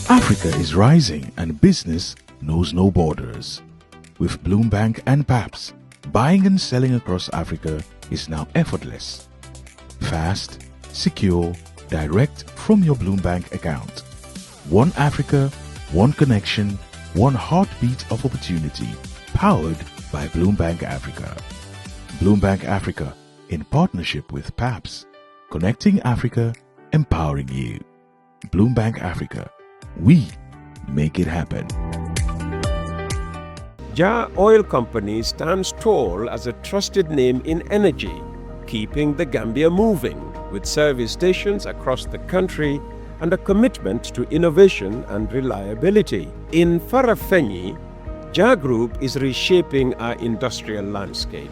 Africa is rising and business knows no borders. With Bloombank and PAPS, buying and selling across Africa is now effortless. Fast, secure, direct from your Bloombank account. One Africa, one connection, one heartbeat of opportunity, powered by Bloombank Africa. Bloombank Africa, in partnership with PAPS, connecting Africa, empowering you. Bloombank Africa, we make it happen. Jah Oil Company stands tall as a trusted name in energy, keeping the Gambia moving with service stations across the country and a commitment to innovation and reliability. In Farafenni, Jah Group is reshaping our industrial landscape.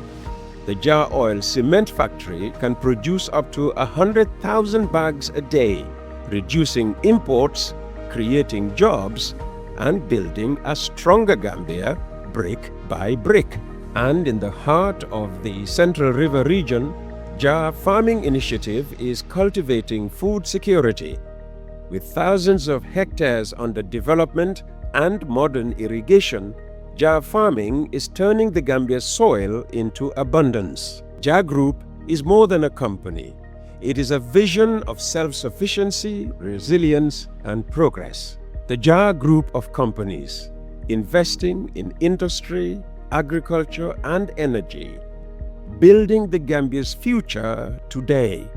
The Jah Oil Cement Factory can produce up to 100,000 bags a day, reducing imports, creating jobs, and building a stronger Gambia brick by brick. And in the heart of the Central River region, Jah Farming Initiative is cultivating food security. With thousands of hectares under development and modern irrigation, Jah Farming is turning the Gambia's soil into abundance. Jah Group is more than a company. It is a vision of self-sufficiency, resilience, and progress. The Jah Group of companies, investing in industry, agriculture, and energy, building the Gambia's future today.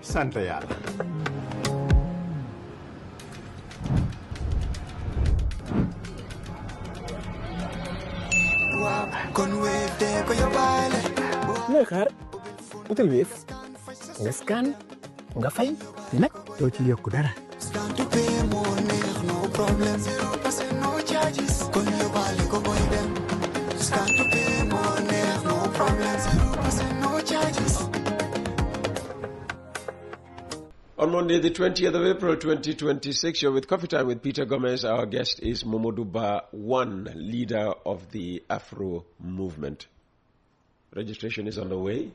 Sant yàlla. looy xaar utal Wave nga scan nga fay nag doo ci yokku dara. On Monday, the 20th of April, 2026, you're with Coffee Time with Peter Gomez. Our guest is Momodou Duba, one leader of the Afro movement. Registration is underway.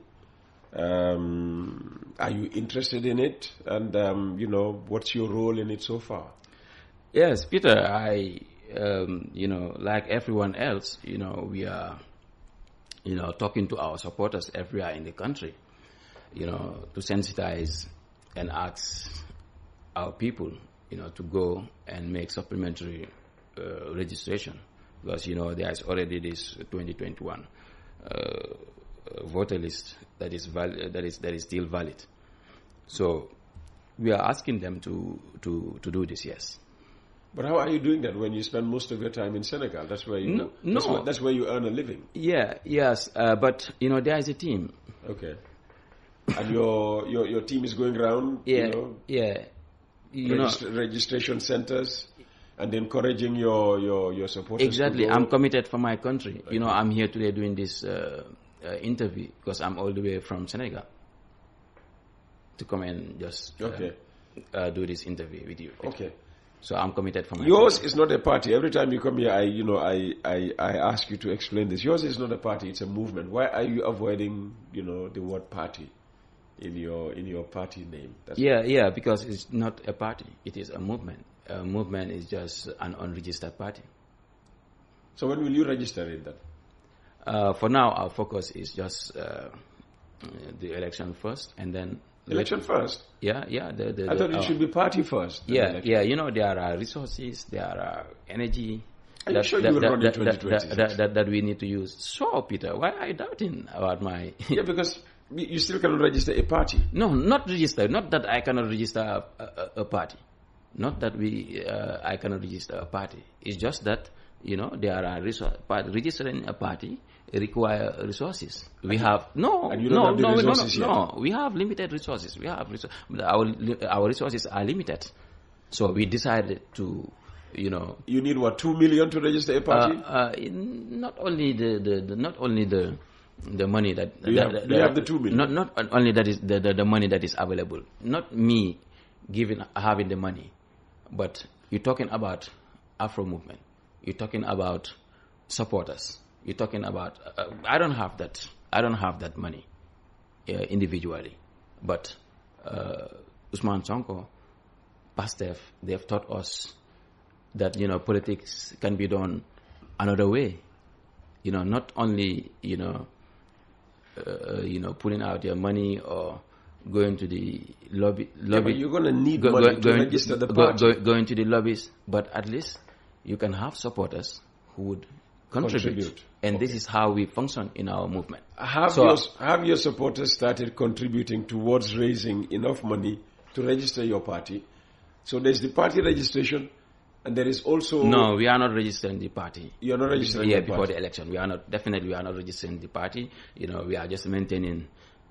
Are you interested in it? And, what's your role in it so far? Yes, Peter, I, like everyone else, we are, talking to our supporters everywhere in the country, to sensitize and ask our people, to go and make supplementary registration, because there is already this 2021 voter list that is valid, that is still valid. So we are asking them to do this. Yes. But how are you doing that when you spend most of your time in Senegal? That's where you that's where you earn a living. Yeah. Yes. But there is a team. Okay. And your team is going around, registration centers and encouraging your supporters. Exactly. I'm committed for my country. Okay. I'm here today doing this interview because I'm all the way from Senegal to come and just do this interview with you. Okay. So I'm committed for my Yours country. is not a party. Every time you come here, I ask you to explain this. Yours is not a party. It's a movement. Why are you avoiding, the word party in your party name? Because it's not a party. It is a movement. A movement is just an unregistered party. So when will you register it then? For now, our focus is just the election first, and then election first. Yeah. I thought it should be party first. Yeah. There are resources, there are energy. Are you sure you will run in 2026? That we need to use. Sure, Peter. Why are you doubting about my? Yeah, because you still cannot register a party. No, not register. Not that I cannot register a party. Not that I cannot register a party. It's just that there are resources. But registering a party require resources. We have no. And you don't have the resources yet. No. We have limited resources. Our resources are limited. So we decided to. You need what, 2 million to register a party? Not only the money that do you have the 2 million? Not only that is the money that is available. Not me having the money. But you're talking about Afro movement. You're talking about supporters. You're talking about. I don't have that. I don't have that money individually. But Usman Sonko, Pastef, they've taught us that politics can be done another way. Not only pulling out your money or going to the lobby. But you're going to need money to register the party. Going to the lobbies, but at least you can have supporters who would contribute. And this is how we function in our movement. Have your supporters started contributing towards raising enough money to register your party? So there's the party registration, and there is also... No, we are not registering the party. You're not registering the party? Before the election. We are not registering the party. We are just maintaining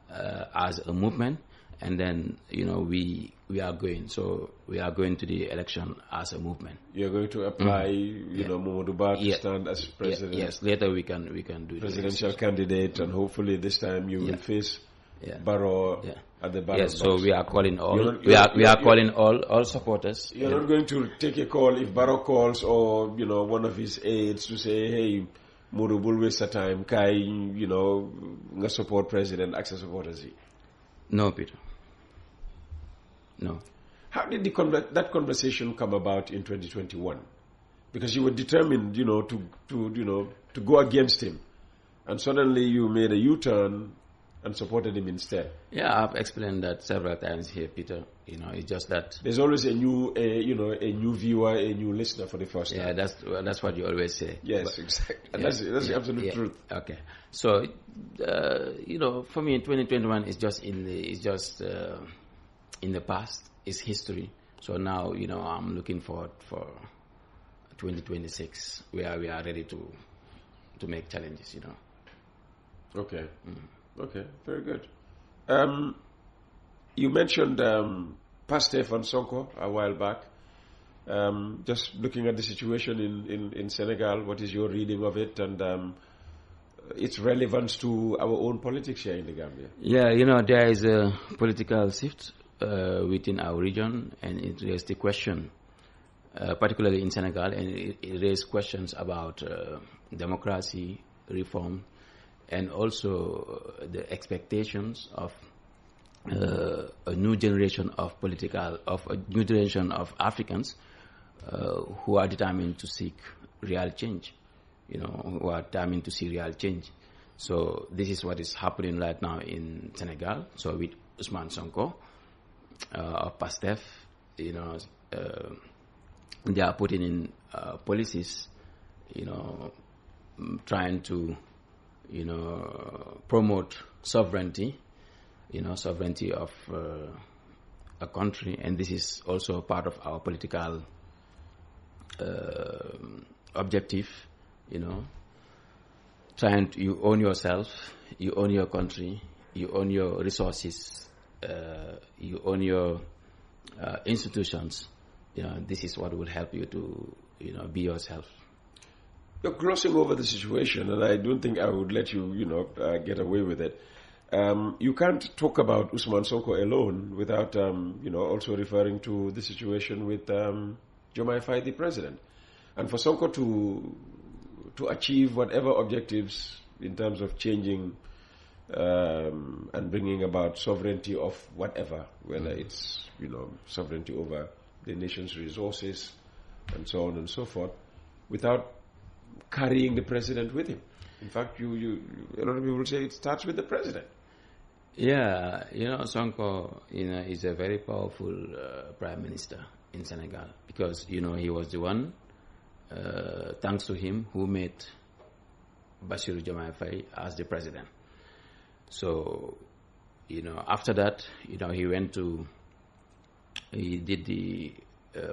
as a movement, and then, we are going. So we are going to the election as a movement. You're going to apply, Momodou Duba to stand as president? Yes, later we can do presidential candidate, and hopefully this time you will face Barrow at the ballot box. So we are calling all supporters. You're not going to take a call if Barrow calls, or one of his aides to say, hey, Modou, bul waste your time, kai, nga support president, access supporters. No, Peter. No. How did that conversation come about in 2021? Because you were determined, to go against him, and suddenly you made a U-turn and supported him instead. Yeah, I've explained that several times here, Peter. It's just that there's always a new viewer, a new listener for the first time. Yeah, that's what you always say. Yes, exactly. And that's the absolute truth. Okay. So, for me, 2021 is just in the past. It's history. So now, I'm looking forward for 2026, where we are ready to make challenges. Okay. Okay, very good. You mentioned Pastef and Sonko a while back. Just looking at the situation in Senegal, what is your reading of it, and its relevance to our own politics here in the Gambia? Yeah, there is a political shift within our region, and it raised the question, particularly in Senegal, and it raised questions about democracy, reform, and also the expectations of a new generation of Africans who are determined to seek real change, who are determined to see real change. So this is what is happening right now in Senegal. So with Ousmane Sonko of Pastef, they are putting in policies, trying to promote sovereignty, sovereignty of a country, and this is also part of our political objective, trying to, you own yourself, you own your country, you own your resources, you own your institutions. This is what will help you to, be yourself. You're glossing over the situation, and I don't think I would let you, get away with it. You can't talk about Ousmane Sonko alone without, also referring to the situation with Diomaye Faye, the president. And for Sonko to achieve whatever objectives in terms of changing and bringing about sovereignty of whatever, whether it's, sovereignty over the nation's resources and so on and so forth, without carrying the president with him. In fact, a lot of people say it starts with the president. Yeah, Sonko, is a very powerful prime minister in Senegal, because, he was the one, thanks to him, who made Bassirou Diomaye Faye as the president. So, after that, he did the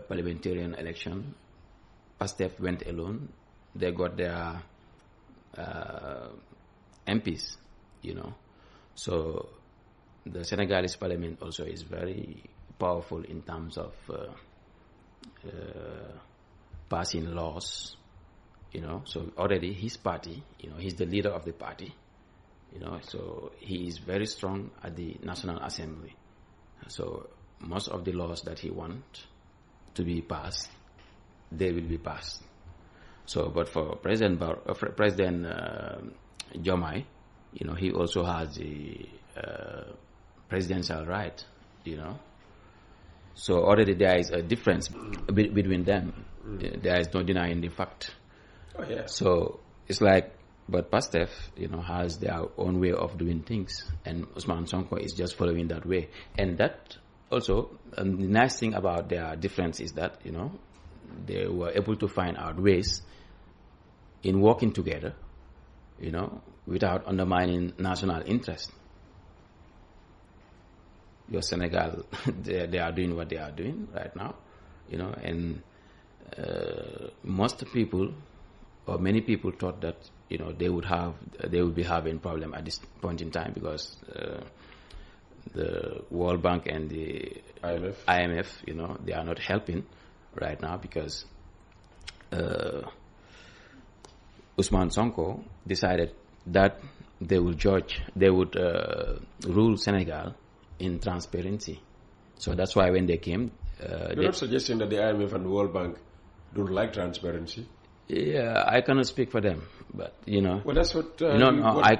parliamentarian election. Pastef went alone. They got their MPs, So the Senegalese parliament also is very powerful in terms of passing laws, So already his party, he's the leader of the party, So he is very strong at the National Assembly. So most of the laws that he wants to be passed, they will be passed. So, but for President Jomai, he also has the presidential right, So already there is a difference between them. There is no denying the fact. Oh, yeah. So it's like, but PASTEF, has their own way of doing things, and Ousmane Sonko is just following that way. And that also, the nice thing about their difference is that, they were able to find out ways in working together, without undermining national interest. Your Senegal, they are doing what they are doing right now, and most people, or many people, thought that they would be having problem at this point in time because the World Bank and the IMF, they are not helping right now because Ousmane Sonko decided that they would rule Senegal in transparency. So that's why when they came, you're not suggesting that the IMF and the World Bank don't like transparency. Yeah, I cannot speak for them, but Well, that's what. I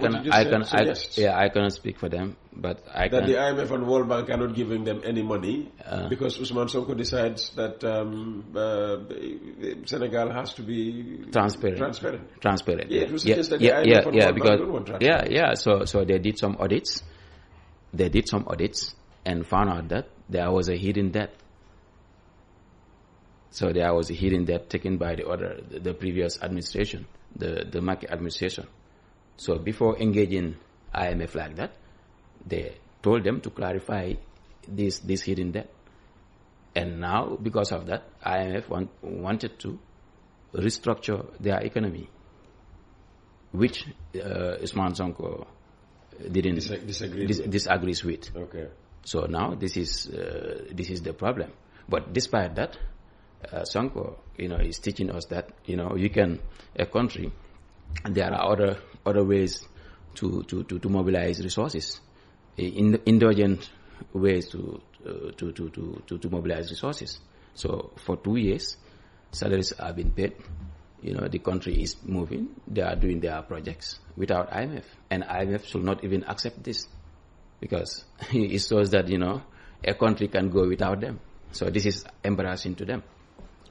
cannot speak for them, but I that can. the IMF and World Bank are not giving them any money because Ousmane Sonko decides that Senegal has to be Transparent. Yeah, it was just that the IMF and World Bank don't want transparency. So they did some audits. And found out that there was a hidden debt. So there was a hidden debt taken by the previous administration, the market administration. So before engaging IMF like that, they told them to clarify this hidden debt. And now, because of that, IMF wanted to restructure their economy, which Ousmane Sonko didn't disagrees with. Okay. So now this is the problem. But despite that, Sonko, is teaching us that you can a country. There are other ways to mobilize resources, indulgent ways to mobilize resources. So for 2 years, salaries have been paid. The country is moving. They are doing their projects without IMF, and IMF should not even accept this because it shows that a country can go without them. So this is embarrassing to them.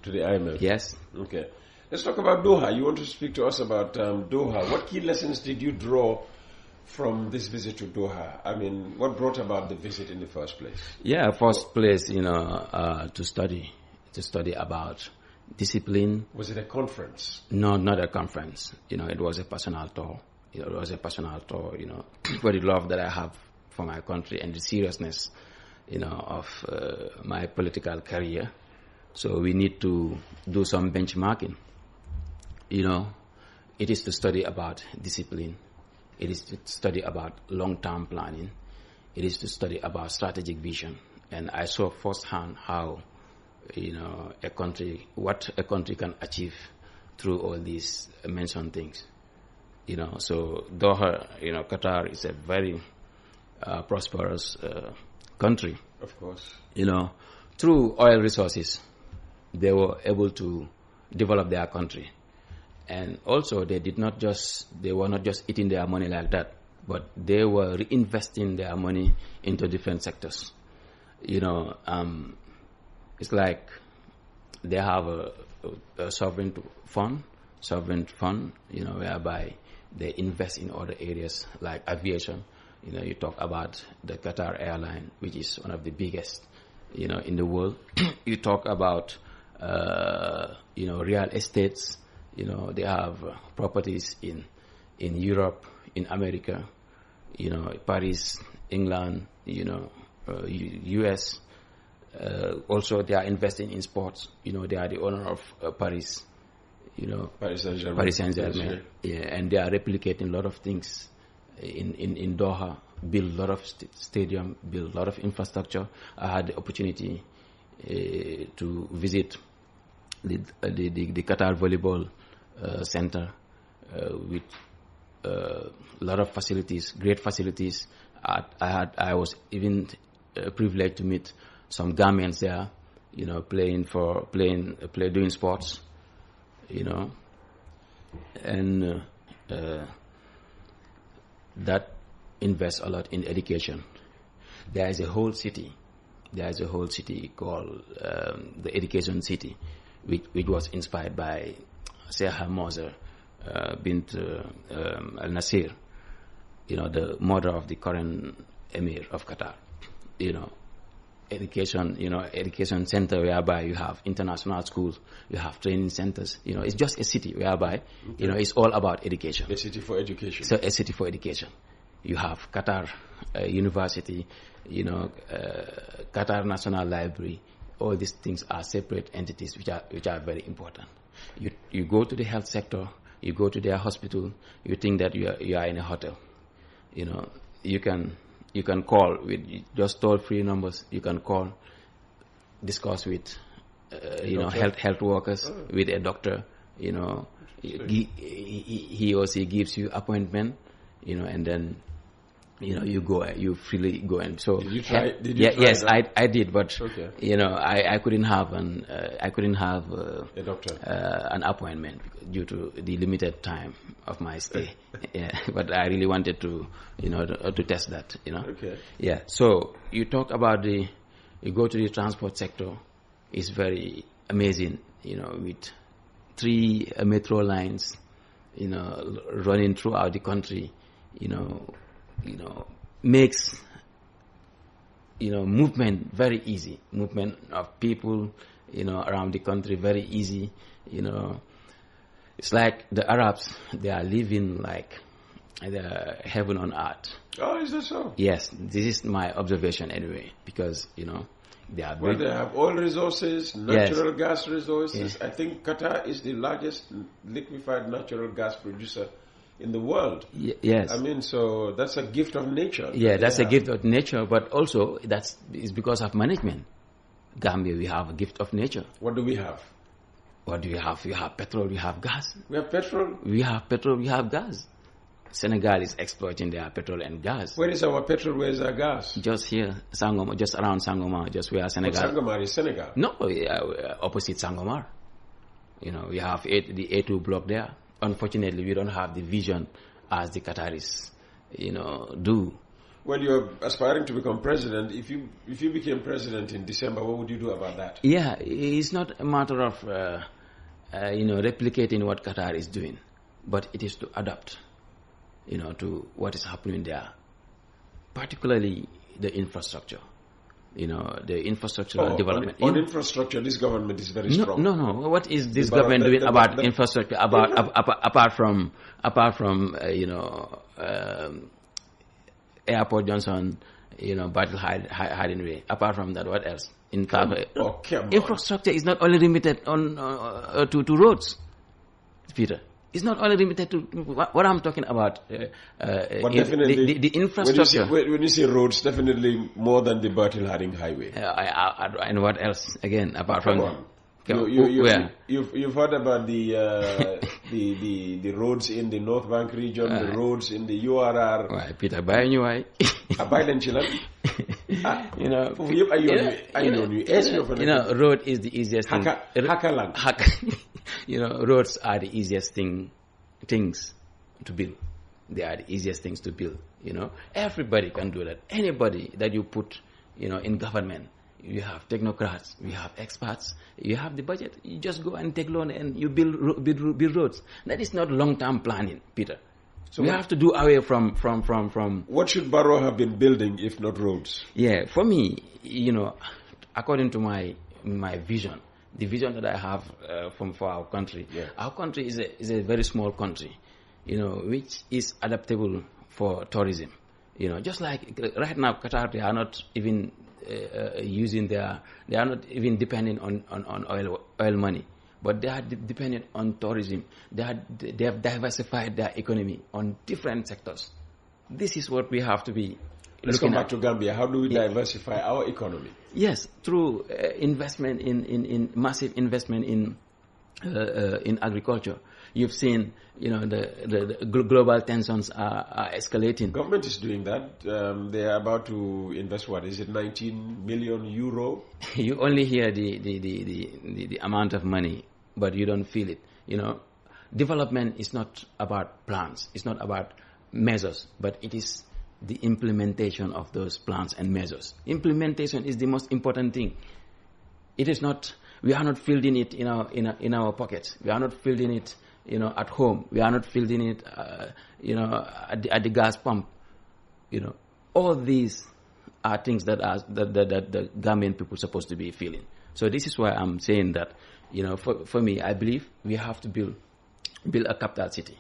To the IMF. Yes. Okay. Let's talk about Doha. You want to speak to us about Doha. What key lessons did you draw from this visit to Doha? I mean, what brought about the visit in the first place? Yeah, first place, to study about discipline. Was it a conference? No, not a conference. It was a personal tour. It was a personal tour, for the love that I have for my country and the seriousness, of my political career. So we need to do some benchmarking. It is to study about discipline. It is to study about long-term planning. It is to study about strategic vision. And I saw firsthand how, what a country can achieve through all these mentioned things. So Doha, Qatar is a very prosperous country. Of course. Through oil resources, they were able to develop their country. And also they were not just eating their money like that, but they were reinvesting their money into different sectors. It's like they have a sovereign fund, whereby they invest in other areas like aviation. You talk about the Qatar airline, which is one of the biggest, in the world. You talk about, real estates. They have properties in Europe, in America, Paris, England, US. Also, they are investing in sports. They are the owner of Paris. Paris Saint-Germain. Paris Saint-Germain. Yeah, and they are replicating a lot of things in Doha. Build a lot of stadium, build a lot of infrastructure. I had the opportunity to visit the Qatar volleyball center with a lot of facilities, great facilities. I was even privileged to meet some Gambians there, doing sports, and that invests a lot in education. There is a whole city called the Education City, which was inspired by Sheikha Moser bint Al Nasir, the mother of the current Emir of Qatar. Education center whereby you have international schools, you have training centers. It's just a city whereby, it's all about education. A city for education. So a city for education. You have Qatar University, Qatar National Library. All these things are separate entities which are very important. You go to the health sector, you go to their hospital, you think that you are in a hotel. You can call with just toll-free numbers. You can call, discuss with health workers, with a doctor. He or she gives you appointment, and then you go, you freely go. And so did you try? Yes, I did, but I couldn't have a doctor, an appointment due to the limited time of my stay. But I really wanted to to test that. Okay. Yeah. So you talk about you go to the transport sector. It's very amazing. With 3 metro lines, running throughout the country. Makes movement very easy. Movement of people, around the country very easy. It's like the Arabs, they are living like the heaven on earth. Oh, is that so? Yes, this is my observation anyway, because they are. Well, they have oil resources, natural gas resources. Yes. I think Qatar is the largest liquefied natural gas producer in the world. Yes. I mean, so that's a gift of nature. Yeah, that's a gift of nature, but also it's because of management. Gambia, we have a gift of nature. What do we have? What do you have? You have petrol, you have gas. We have petrol? We have petrol, we have gas. Senegal is exploiting their petrol and gas. Where is our petrol? Where is our gas? Just here, Sangomar, just around Sangomar, just where Senegal. But Sangomar is Senegal? No, opposite Sangomar. We have the A2 block there. Unfortunately, we don't have the vision as the Qataris, do. Well, you're aspiring to become president. If you became president in December, what would you do about that? Yeah, it's not a matter of replicating what Qatar is doing, but it is to adapt, to what is happening there, particularly the infrastructure. The infrastructural development. On infrastructure, this government is very strong. No. What is this government doing about infrastructure? Apart from Airport Johnson, Battle Hiding Way. Apart from that, what else? Infrastructure is not only limited on to roads, Peter. It's not only limited to what I'm talking about. But definitely, the infrastructure. When you say roads, definitely more than the Battle Hiding Highway. And what else again apart from? You've heard about the roads in the North Bank region, the roads in the URR. Why, Peter, buy new way. Road is the easiest thing. Roads are the easiest things to build. They are the easiest things to build. Everybody can do that. Anybody that you put, in government. You have technocrats, you have experts, you have the budget. You just go and take loan and you build roads. That is not long-term planning, Peter. So we have to do away from. What should Barrow have been building if not roads? Yeah, for me, according to my vision, the vision that I have for our country. Yeah. Our country is a very small country, which is adaptable for tourism. Just like right now, Qatar, they are not even they are not even dependent on oil money, but they are dependent on tourism. They have diversified their economy on different sectors. This is what we have to be. Let's come back to Gambia. How do we diversify our economy? Yes, through investment in massive investment in in agriculture. You've seen, the global tensions are escalating. Government is doing that. They are about to invest, what is it, 19 million euro? You only hear the amount of money, but you don't feel it. Development is not about plans. It's not about measures, but it is the implementation of those plans and measures. Implementation is the most important thing. It is not. We are not fielding it in our pockets. We are not fielding it, at home. We are not fielding it, at the gas pump. All these are things that the Gambian people are supposed to be feeling. So this is why I'm saying that, for me, I believe we have to build a capital city.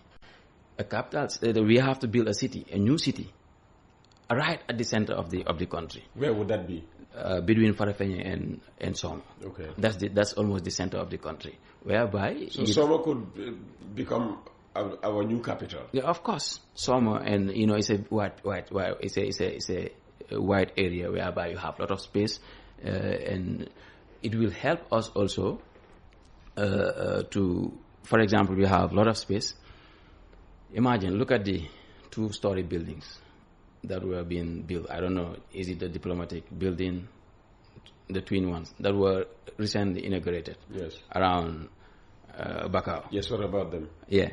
We have to build a city, a new city, right at the center of the country. Where would that be? Between Farafenni and Soma. Okay. That's almost the center of the country. Whereby Soma could become our new capital. Yeah, of course, Soma, and it's a wide it's a wide area whereby you have a lot of space, and it will help us also to, for example, we have a lot of space. Imagine, look at the 2-story buildings that were being built. I don't know, is it the diplomatic building, the twin ones that were recently inaugurated? Yes. Around Bakau. Yes, what about them? Yeah,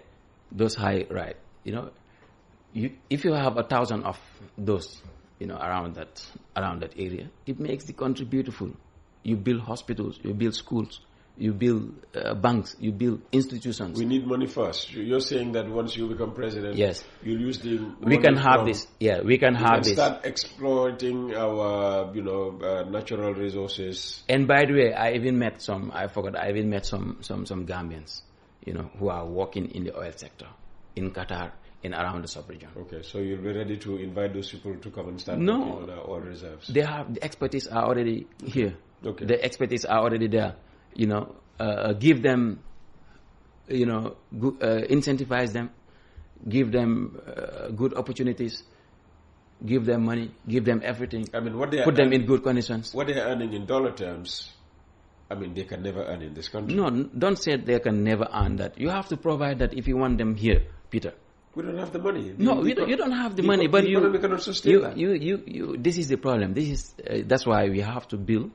those high, right? If you have 1,000 of those, around that area, it makes the country beautiful. You build hospitals, you build schools, you build banks, you build institutions. We need money first. You're saying that once you become president, yes, you'll use the money. We can have this. Yeah, we can have this. Start exploiting our, natural resources. And by the way, I even met some Gambians, who are working in the oil sector in Qatar and around the sub-region. Okay, so you'll be ready to invite those people to come and start working on our oil reserves. They have the expertise are already here. Okay. The expertise are already there. Give them, incentivize them, give them good opportunities, give them money, give them everything. I mean, put them in good conditions. What they are earning in dollar terms, they can never earn in this country. No, don't say they can never earn that. You have to provide that if you want them here, Peter. We don't have the money. You don't have the money, but you cannot sustain that. This is the problem. That's why we have to build.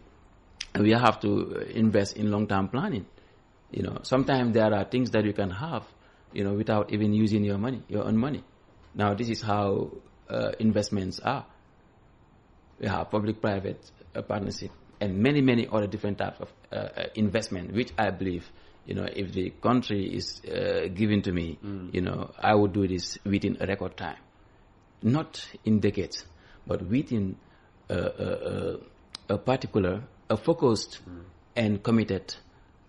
And we have to invest in long-term planning. Sometimes there are things that you can have, without even using your own money. Now, this is how investments are. We have public-private partnership and many, many other different types of investment, which I believe, if the country is given to me, I would do this within a record time. Not in decades, but within a particular, a focused and committed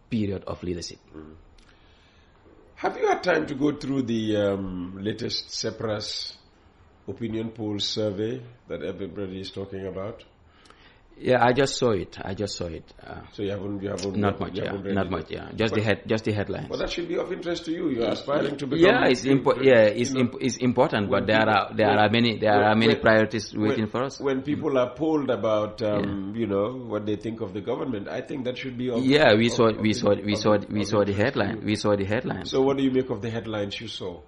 period of leadership. Have you had time to go through the latest CEPRAS opinion poll survey that everybody is talking about? Yeah, I just saw it. So you haven't not much. Yeah. Just the headlines. Well, that should be of interest to you. You're aspiring to become. Yeah, it's important. But there are many priorities waiting for us. When people are polled about what they think of the government, I think that should be. We saw the headline. We saw the headline. So what do you make of the headlines you saw?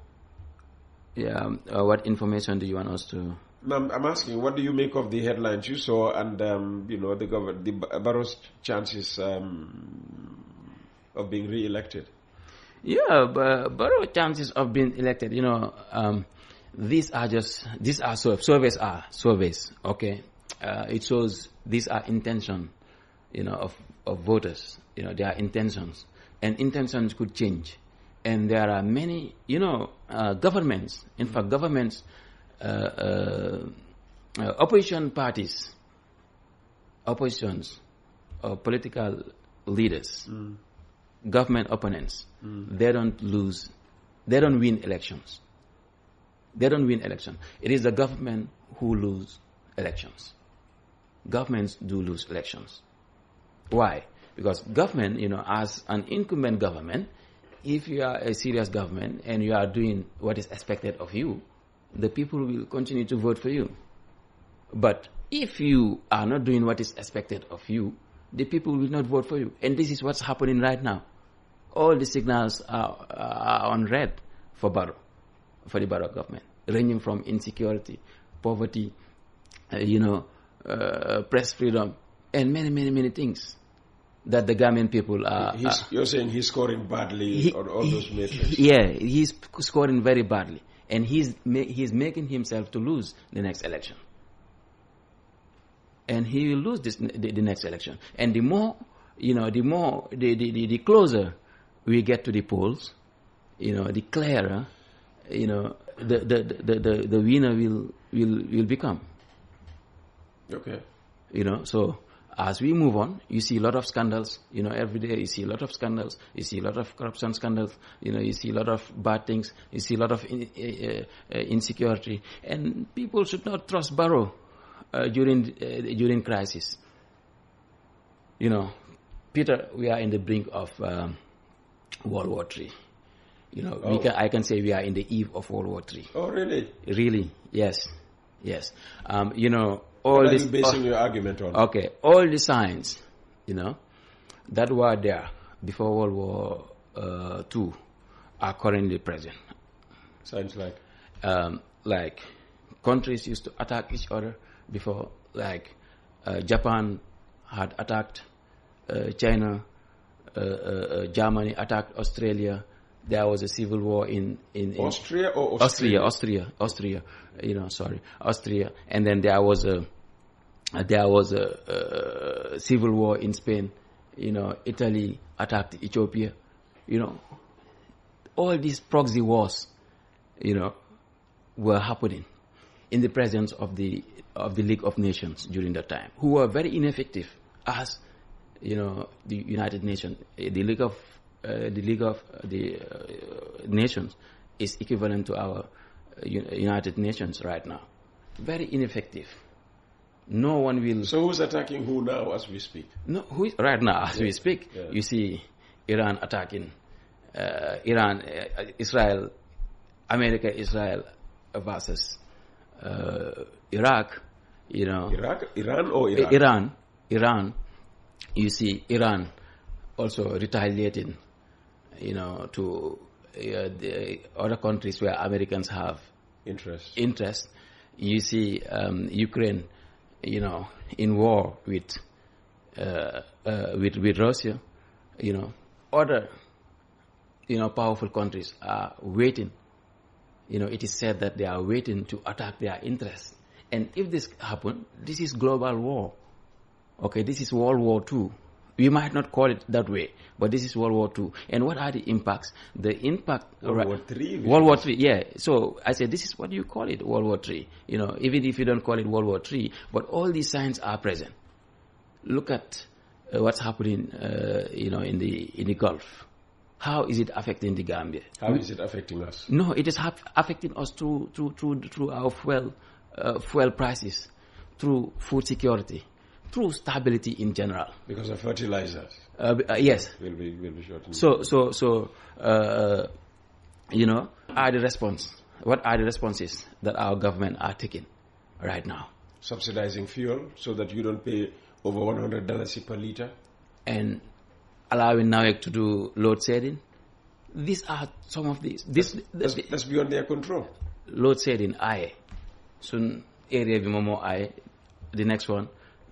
Yeah. What information do you want us to? I'm asking, what do you make of the headlines you saw, and the Barrow's chances of being re-elected? Yeah, but Barrow's chances of being elected. These are surveys. Okay, it shows these are intention, of voters. Their intentions, and intentions could change, and there are many, governments. In fact, governments. Opposition parties, political leaders, government opponents, they don't win elections. It is the government who lose elections. Governments do lose elections. Why? Because government, as an incumbent government, if you are a serious government and you are doing what is expected of you, the people will continue to vote for you. But if you are not doing what is expected of you, the people will not vote for you. And this is what's happening right now. all the signals are on red for the Barrow government, ranging from insecurity, poverty, press freedom, and many, many, many things that the Gambian people are. You're saying he's scoring badly on all those metrics? Yeah, he's scoring very badly, and he's making himself to lose the next election. And he will lose the next election. And the closer we get to the polls, the clearer, the winner will become. Okay. So as we move on, you see a lot of scandals. Every day you see a lot of scandals. You see a lot of corruption scandals. You see a lot of bad things. You see a lot of insecurity. And people should not trust Barrow during crisis. Peter, we are in the brink of World War III. I can say we are in the eve of World War III. Oh, really? Really, yes. All what this. Are you basing your argument on? Okay, all the signs, that were there before World War II are currently present. Signs like? Like countries used to attack each other before, like Japan had attacked China, Germany attacked Australia. There was a civil war in Austria or Austria? Austria. Austria. And then there was a civil war in Spain. Italy attacked Ethiopia. All these proxy wars, were happening in the presence of the League of Nations during that time, who were very ineffective as the United Nations. The League of the Nations is equivalent to our United Nations right now. Very ineffective. No one will. So who's attacking who now as we speak? No, right now as we speak? Yeah. You see Iran attacking Israel, Israel versus Iraq. Iran or Iraq? Iran. You see Iran also retaliating, to the other countries where Americans have interest. You see Ukraine, in war with Russia. Other, powerful countries are waiting. It is said that they are waiting to attack their interests. And if this happens, this is global war. Okay, this is World War II. We might not call it that way, but this is World War II. And what are the impacts? The impact... World War III? World War III, yeah. So I said, this is what you call it, World War III. Even if you don't call it World War III, but all these signs are present. Look at what's happening, in the Gulf. How is it affecting the Gambia? How is it affecting us? No, it is affecting us through our fuel prices, through food security, through stability in general. Because of fertilizers. Yes. Will be short. What are the responses that our government are taking right now? Subsidizing fuel so that you don't pay over $100 per liter, and allowing NAWEC to do load shedding. These are some of these. That's beyond their control. Load shedding, soon area be more the next one.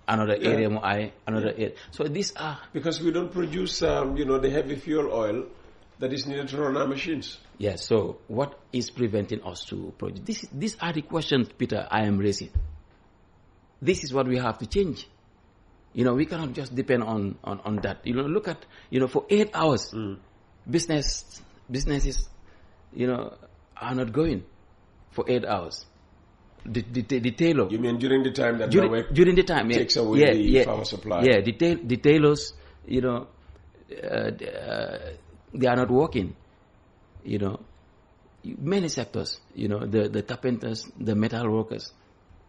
Another area more another area. So these are... Because we don't produce, the heavy fuel oil that is needed to run our machines. Yes, so what is preventing us to produce? These are the questions, Peter, I am raising. This is what we have to change. We cannot just depend on that. Look at, for 8 hours, businesses, are not going for 8 hours. The tailor. You mean during the time that during the time takes away the power supply? Yeah, the tailors, they are not working. Many sectors, the carpenters, the metal workers,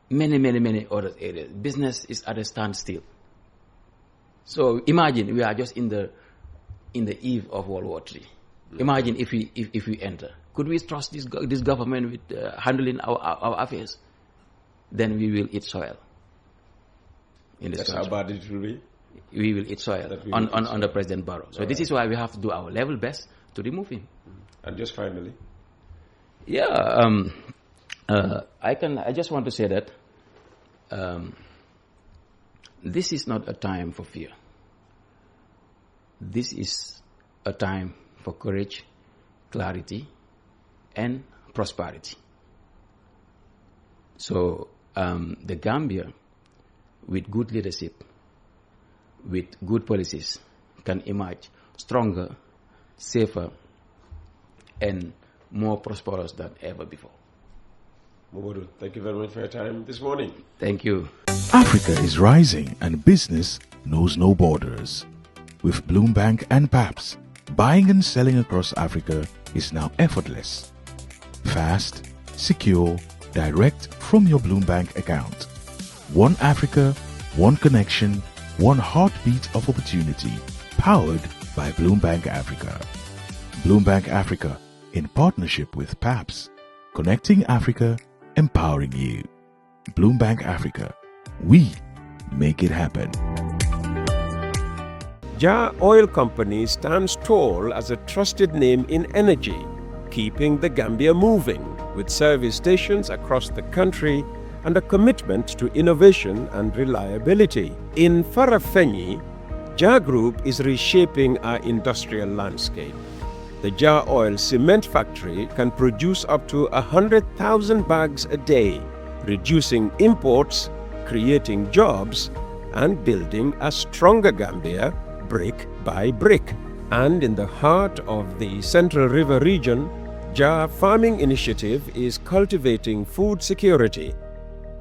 many other areas. Business is at a standstill. So imagine we are just in the eve of World War III. Imagine if we enter. Could we trust this government with handling our affairs? Then we will eat soil. That's how bad it will be? we will eat soil under President Barrow. So this is why we have to do our level best to remove him. And just finally. Yeah, I just want to say that this is not a time for fear. This is a time for courage, clarity, and prosperity. So the Gambia, with good leadership, with good policies, can emerge stronger, safer, and more prosperous than ever before. Momodou, thank you very much for your time this morning. Thank you. Africa is rising and business knows no borders. With Bloombank and PAPS, buying and selling across Africa is now effortless. Fast, secure, direct from your Bloombank account. One Africa, one connection, one heartbeat of opportunity, powered by Bloombank Africa. Bloombank Africa, in partnership with PAPS, connecting Africa, empowering you. Bloombank Africa, we make it happen. Jah Oil Company stands tall as a trusted name in energy, keeping the Gambia moving with service stations across the country and a commitment to innovation and reliability. In Farafenni, Jah Group is reshaping our industrial landscape. The Jah Oil Cement Factory can produce up to 100,000 bags a day, reducing imports, creating jobs, and building a stronger Gambia brick by brick. And in the heart of the Central River region, Jah Farming Initiative is cultivating food security.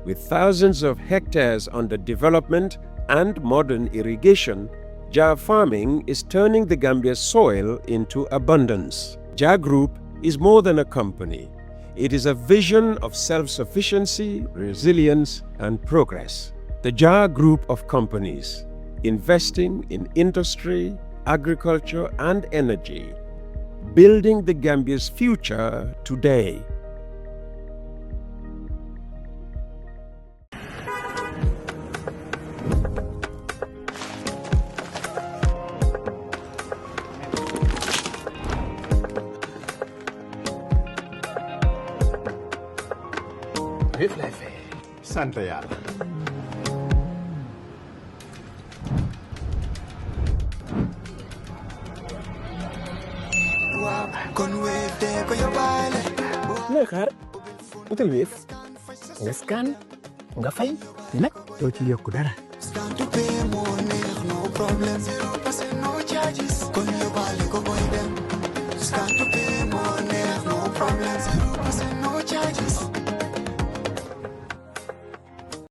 With thousands of hectares under development and modern irrigation, Jah Farming is turning the Gambia's soil into abundance. Jah Group is more than a company. It is a vision of self-sufficiency, resilience, and progress. The Jah Group of companies, investing in industry, agriculture, and energy, building the Gambia's future today. Vif lay fay. Sant yàlla. looy xaar utal Wave nga scan nga fay nag doo ci yokku dara. Scan to pay